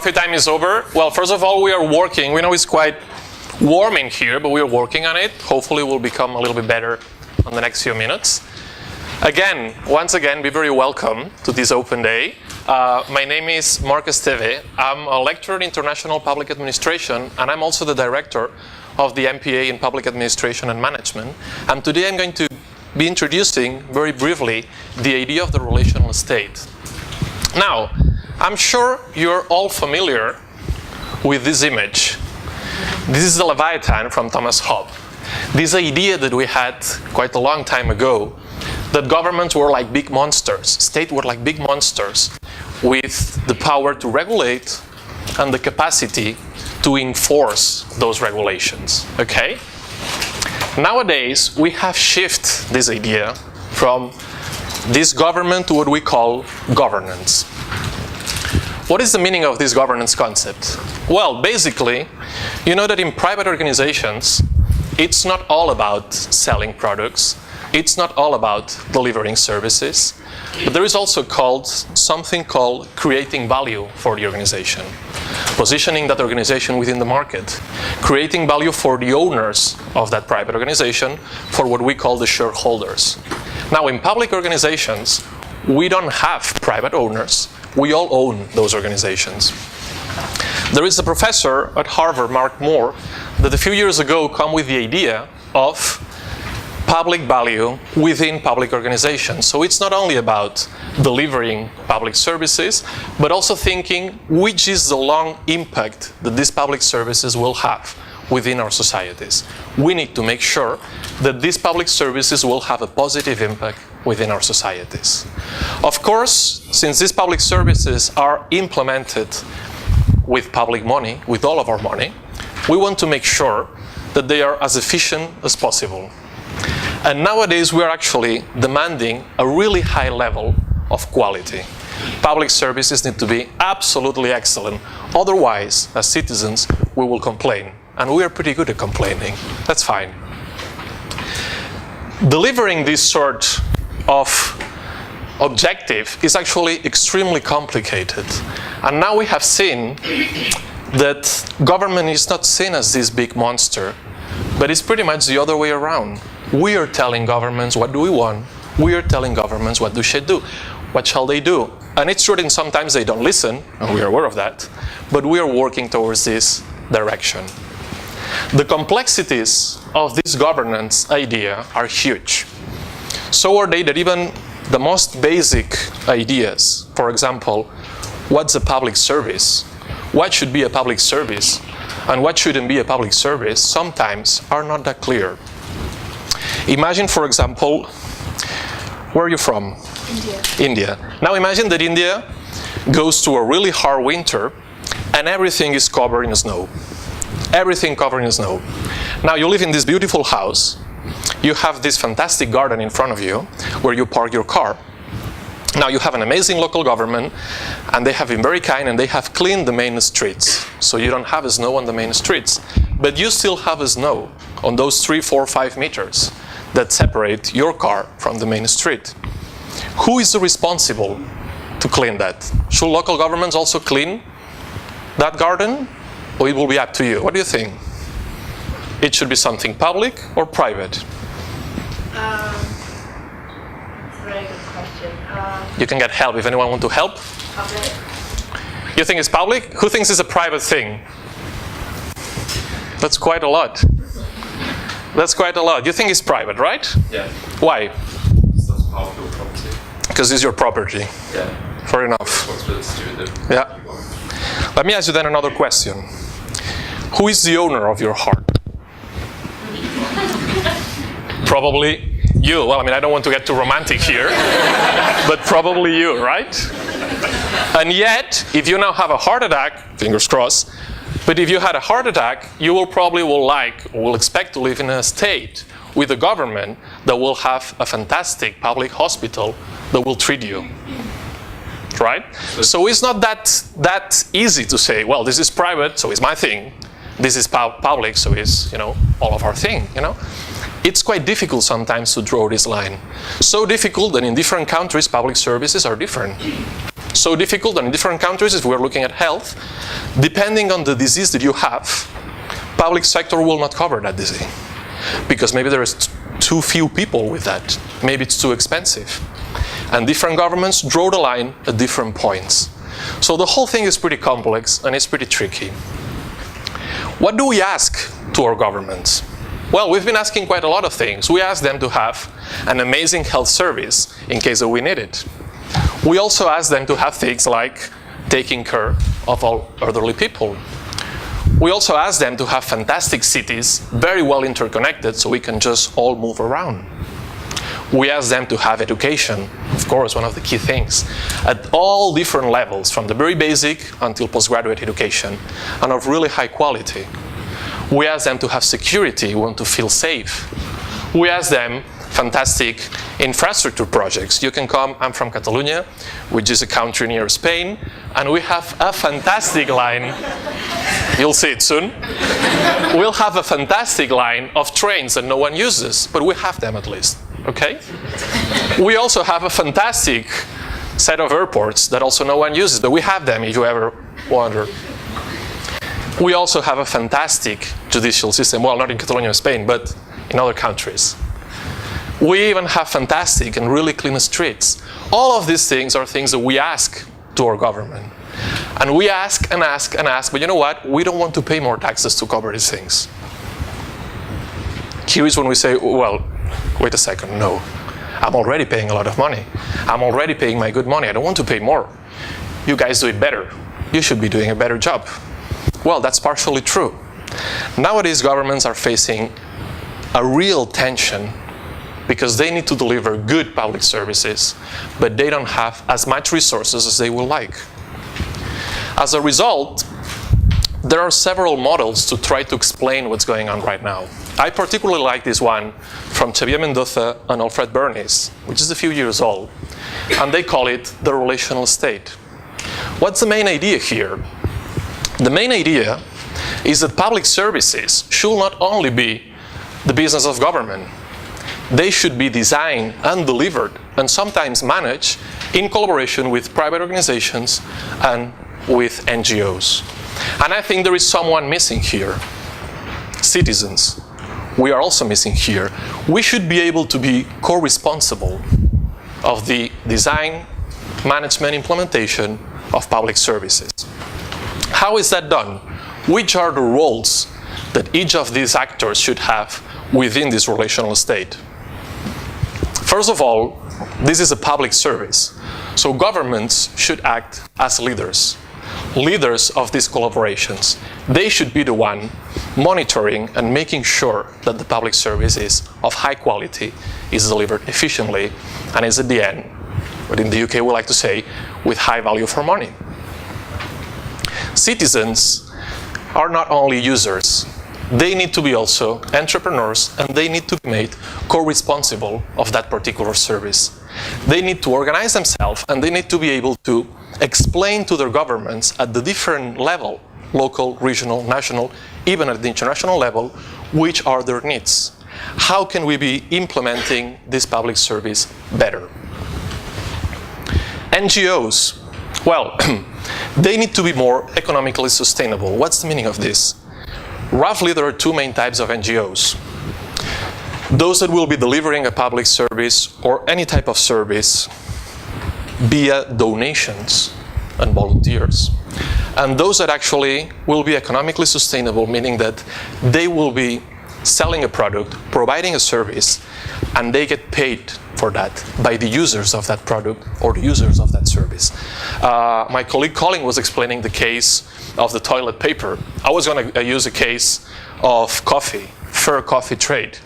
coffee time is over. Well, first of all, we are working. We know it's quite warm in here, but we are working on it. Hopefully, it will become a little bit better on the next few minutes. Again, once again, be very welcome to this open day. My name is Marc Esteve. I'm a lecturer in International Public Administration, and I'm also the director of the MPA in Public Administration and Management. And today I'm going to be introducing very briefly the idea of the relational state. Now, I'm sure you're all familiar with this image. This is the Leviathan from Thomas Hobbes. This idea that we had quite a long time ago, that governments were like big monsters, states were like big monsters with the power to regulate and the capacity to enforce those regulations, okay? Nowadays, we have shifted this idea from this government to what we call governance. What is the meaning of this governance concept? Well, basically, you know that in private organizations, it's not all about selling products. It's not all about delivering services. But there is also something called creating value for the organization, positioning that organization within the market, creating value for the owners of that private organization, for what we call the shareholders. Now, in public organizations, we don't have private owners. We all own those organizations. There is a professor at Harvard, Mark Moore, that a few years ago came with the idea of public value within public organizations. So it's not only about delivering public services, but also thinking which is the long impact that these public services will have within our societies. We need to make sure that these public services will have a positive impact within our societies. Of course, since these public services are implemented with public money, with all of our money, we want to make sure that they are as efficient as possible. And nowadays, we are actually demanding a really high level of quality. Public services need to be absolutely excellent. Otherwise, as citizens, we will complain. And we are pretty good at complaining. That's fine. Delivering this sort of objective is actually extremely complicated. And now we have seen that government is not seen as this big monster, but it's pretty much the other way around. We are telling governments what do we want. We are telling governments what they should do. What shall they do? And it's true that sometimes they don't listen, and we are aware of that, but we are working towards this direction. The complexities of this governance idea are huge. So are they that even the most basic ideas, for example, what's a public service? What should be a public service? And what shouldn't be a public service, sometimes are not that clear. Imagine, for example, where are you from? India. Now imagine that India goes to a really hard winter and everything is covered in snow. Everything covered in snow. Now you live in this beautiful house. You have this fantastic garden in front of you where you park your car. Now you have an amazing local government, and they have been very kind, and they have cleaned the main streets. So you don't have snow on the main streets. But you still have snow on those 3, 4, 5 meters that separate your car from the main street. Who is responsible to clean that? Should local governments also clean that garden? Or it will be up to you? What do you think? It should be something public or private? That's a very good question. You can get help if anyone wants to help. Okay. You think it's public? Who thinks it's a private thing? That's quite a lot. That's quite a lot. You think it's private, right? Yeah. Why? It's not part of your property. Because it's your property. Yeah. Fair enough. Responsibility to do with it. Yeah. Let me ask you then another question. Who is the owner of your heart? Probably you. Well, I mean, I don't want to get too romantic here, but probably you, right? And yet, if you now have a heart attack, fingers crossed, but if you had a heart attack, you will expect to live in a state with a government that will have a fantastic public hospital that will treat you. Right? So it's not that easy to say, well, this is private, so it's my thing. This is public, so it's, all of our thing, It's quite difficult sometimes to draw this line. So difficult that in different countries, public services are different. so difficult, and in different countries, if we're looking at health, depending on the disease that you have, public sector will not cover that disease. Because maybe there is too few people with that. Maybe it's too expensive. And different governments draw the line at different points. So the whole thing is pretty complex and it's pretty tricky. What do we ask to our governments? Well, we've been asking quite a lot of things. We ask them to have an amazing health service in case that we need it. We also ask them to have things like taking care of all elderly people. We also ask them to have fantastic cities, very well interconnected, so we can just all move around. We ask them to have education, of course, one of the key things, at all different levels, from the very basic until postgraduate education, and of really high quality. We ask them to have security, we want to feel safe. We ask them fantastic infrastructure projects. You can come, I'm from Catalonia, which is a country near Spain, and we have a fantastic line, you'll see it soon. We'll have a fantastic line of trains that no one uses, but we have them at least, okay? We also have a fantastic set of airports that also no one uses, but we have them if you ever wonder. We also have a fantastic judicial system, well, not in Catalonia or Spain, but in other countries. We even have fantastic and really clean streets. All of these things are things that we ask to our government. And we ask and ask and ask, but you know what? We don't want to pay more taxes to cover these things. Here is when we say, well, wait a second, no. I'm already paying a lot of money. I'm already paying my good money. I don't want to pay more. You guys do it better. You should be doing a better job. Well, that's partially true. Nowadays, governments are facing a real tension because they need to deliver good public services, but they don't have as much resources as they would like. As a result, there are several models to try to explain what's going on right now. I particularly like this one from Xavier Mendoza and Alfred Bernays, which is a few years old, and they call it the relational state. What's the main idea here? The main idea is that public services should not only be the business of government. They should be designed and delivered and sometimes managed in collaboration with private organizations and with NGOs. And I think there is someone missing here. Citizens. We are also missing here. We should be able to be co-responsible of the design, management, implementation of public services. How is that done? Which are the roles that each of these actors should have within this relational state? First of all, this is a public service. So governments should act as leaders of these collaborations. They should be the one monitoring and making sure that the public service is of high quality, is delivered efficiently, and is at the end, what in the UK we like to say, with high value for money. Citizens are not only users. They need to be also entrepreneurs, and they need to be made co-responsible of that particular service. They need to organize themselves, and they need to be able to explain to their governments at the different level, local, regional, national, even at the international level, which are their needs. How can we be implementing this public service better? NGOs, well, they need to be more economically sustainable. What's the meaning of this? Roughly, there are two main types of NGOs. Those that will be delivering a public service or any type of service via donations and volunteers. And those that actually will be economically sustainable, meaning that they will be selling a product, providing a service, and they get paid for that by the users of that product or the users of that service. My colleague Colin was explaining the case of the toilet paper. I was going to use a case of coffee, fair coffee trade.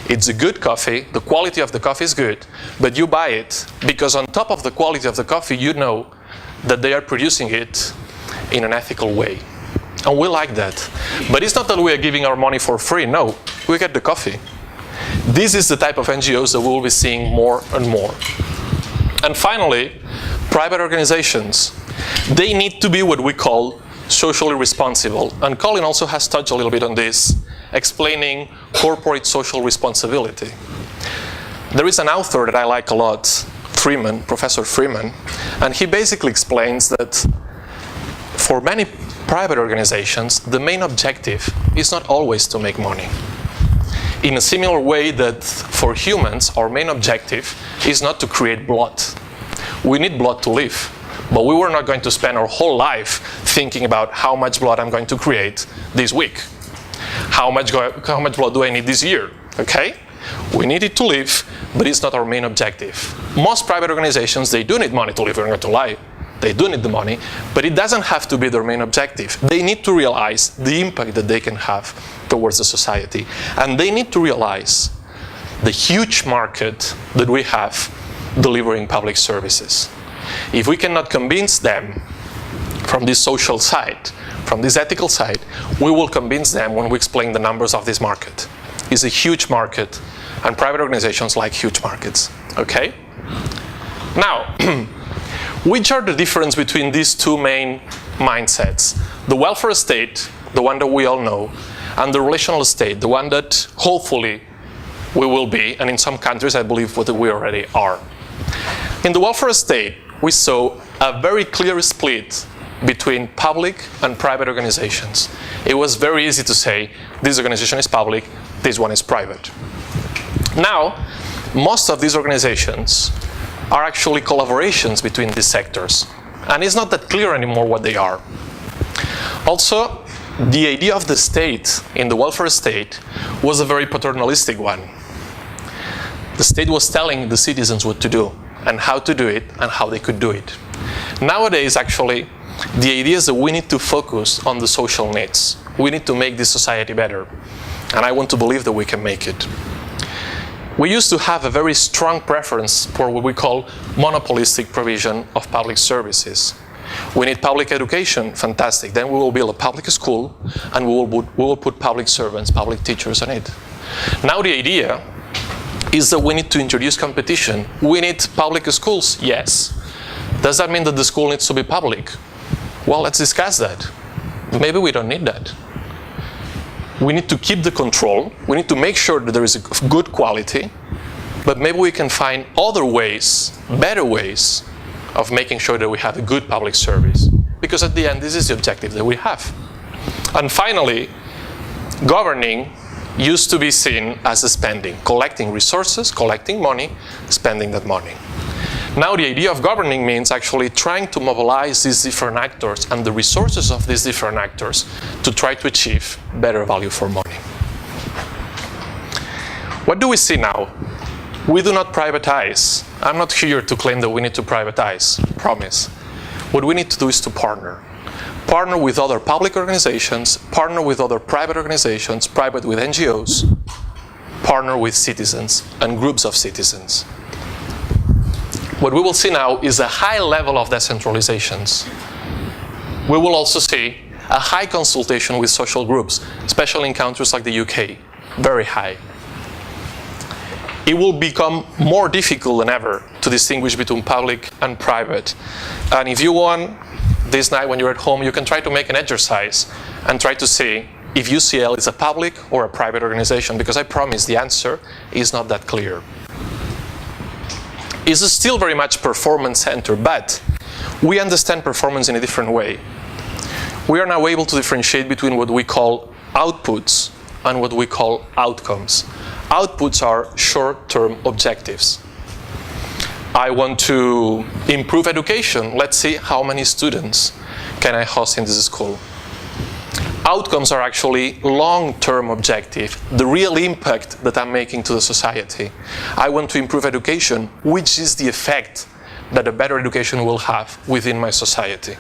It's a good coffee, the quality of the coffee is good, but you buy it because on top of the quality of the coffee, you know that they are producing it in an ethical way. And we like that. But it's not that we are giving our money for free, no, we get the coffee. This is the type of NGOs that we will be seeing more and more. And finally, private organizations. They need to be what we call socially responsible. And Colin also has touched a little bit on this, explaining corporate social responsibility. There is an author that I like a lot Professor Freeman, and he basically explains that for many private organizations, the main objective is not always to make money. In a similar way that for humans, our main objective is not to create blood. We need blood to live, but we were not going to spend our whole life thinking about how much blood I'm going to create this week. How much blood do I need this year? Okay? We need it to live, but it's not our main objective. Most private organizations, they do need money to live, we're not going to lie. They do need the money, but it doesn't have to be their main objective. They need to realize the impact that they can have towards the society. And they need to realize the huge market that we have delivering public services. If we cannot convince them from this social side, from this ethical side, we will convince them when we explain the numbers of this market. It's a huge market, and private organizations like huge markets. Okay? Now, which are the difference between these two main mindsets? The welfare state, the one that we all know, and the relational state, the one that hopefully we will be, and in some countries I believe that we already are. In the welfare state, we saw a very clear split between public and private organizations. It was very easy to say, this organization is public, this one is private. Now, most of these organizations are actually collaborations between these sectors, and it's not that clear anymore what they are. Also, the idea of the state in the welfare state was a very paternalistic one. The state was telling the citizens what to do, and how to do it, and how they could do it. Nowadays, actually, the idea is that we need to focus on the social needs. We need to make this society better, and I want to believe that we can make it. We used to have a very strong preference for what we call monopolistic provision of public services. We need public education, fantastic. Then we will build a public school, and we will put public servants, public teachers on it. Now the idea is that we need to introduce competition. We need public schools, yes. Does that mean that the school needs to be public? Well, let's discuss that. Maybe we don't need that. We need to keep the control. We need to make sure that there is a good quality, but maybe we can find other ways, better ways, of making sure that we have a good public service. Because at the end, this is the objective that we have. And finally, governing used to be seen as a spending, collecting resources, collecting money, spending that money. Now the idea of governing means actually trying to mobilize these different actors and the resources of these different actors to try to achieve better value for money. What do we see now? We do not privatize. I'm not here to claim that we need to privatize, promise. What we need to do is to partner. Partner with other public organizations, partner with other private organizations, private with NGOs, partner with citizens and groups of citizens. What we will see now is a high level of decentralizations. We will also see a high consultation with social groups, especially in countries like the UK, very high. It will become more difficult than ever to distinguish between public and private. And if you want, this night when you're at home, you can try to make an exercise and try to see if UCL is a public or a private organization, because I promise the answer is not that clear. It's still very much performance-centered, but we understand performance in a different way. We are now able to differentiate between what we call outputs and what we call outcomes. Outputs are short-term objectives. I want to improve education. Let's see how many students can I host in this school. Outcomes are actually long-term objective, the real impact that I'm making to the society. I want to improve education, which is the effect that a better education will have within my society.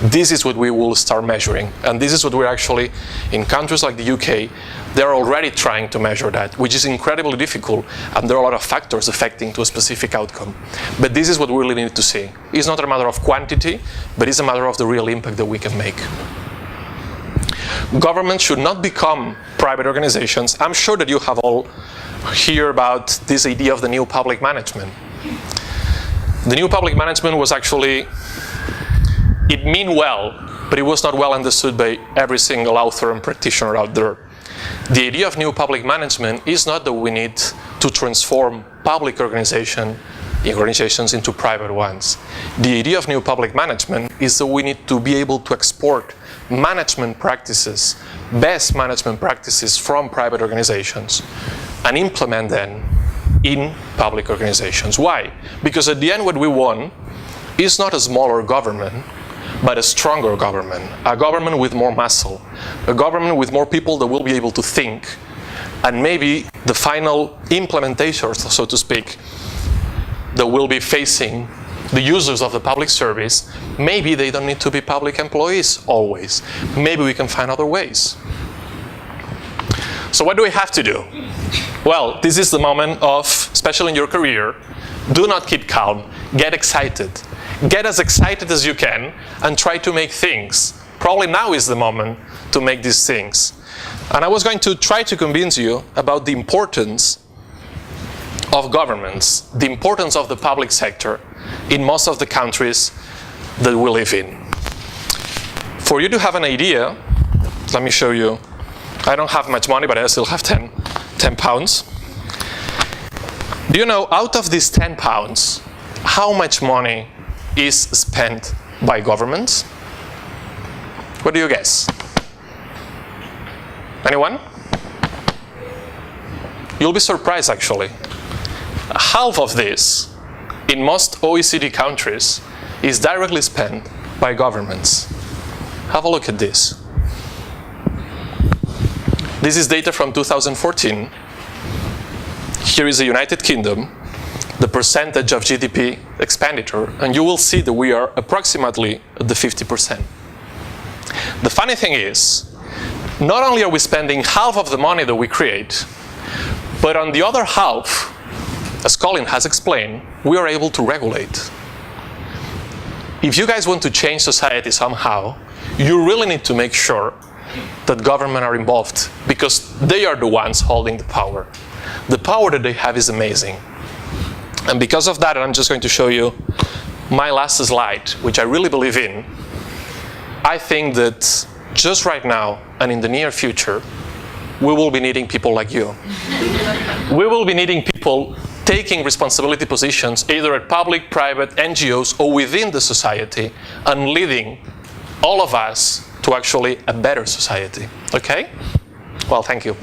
This is what we will start measuring, and this is what we're actually, in countries like the UK, they're already trying to measure that, which is incredibly difficult, and there are a lot of factors affecting to a specific outcome. But this is what we really need to see. It's not a matter of quantity, but it's a matter of the real impact that we can make. Governments should not become private organizations. I'm sure that you have all heard about this idea of the new public management. The new public management was actually, it meant well, but it was not well understood by every single author and practitioner out there. The idea of new public management is not that we need to transform public organization organizations into private ones. The idea of new public management is that we need to be able to export management practices, best management practices from private organizations, and implement them in public organizations. Why? Because at the end what we want is not a smaller government, but a stronger government, a government with more muscle, a government with more people that will be able to think, and maybe the final implementators, so to speak, that will be facing the users of the public service, maybe they don't need to be public employees always. Maybe we can find other ways. So what do we have to do? Well, this is the moment of, especially in your career, do not keep calm, get excited. Get as excited as you can and try to make things. Probably now is the moment to make these things. And I was going to try to convince you about the importance of governments, the importance of the public sector in most of the countries that we live in. For you to have an idea, let me show you. I don't have much money, but I still have 10 pounds. Do you know, out of these 10 pounds, how much money is spent by governments? What do you guess? Anyone? You'll be surprised, actually. Half of this, in most OECD countries, is directly spent by governments. Have a look at this. This is data from 2014. Here is the United Kingdom, the percentage of GDP expenditure, and you will see that we are approximately at the 50%. The funny thing is, not only are we spending half of the money that we create, but on the other half, as Colin has explained, we are able to regulate. If you guys want to change society somehow, you really need to make sure that government are involved, because they are the ones holding the power. The power that they have is amazing. And because of that, I'm just going to show you my last slide, which I really believe in. I think that just right now and in the near future, we will be needing people like you. We will be needing people taking responsibility positions either at public, private, NGOs, or within the society, and leading all of us to actually a better society. Okay? Well, thank you.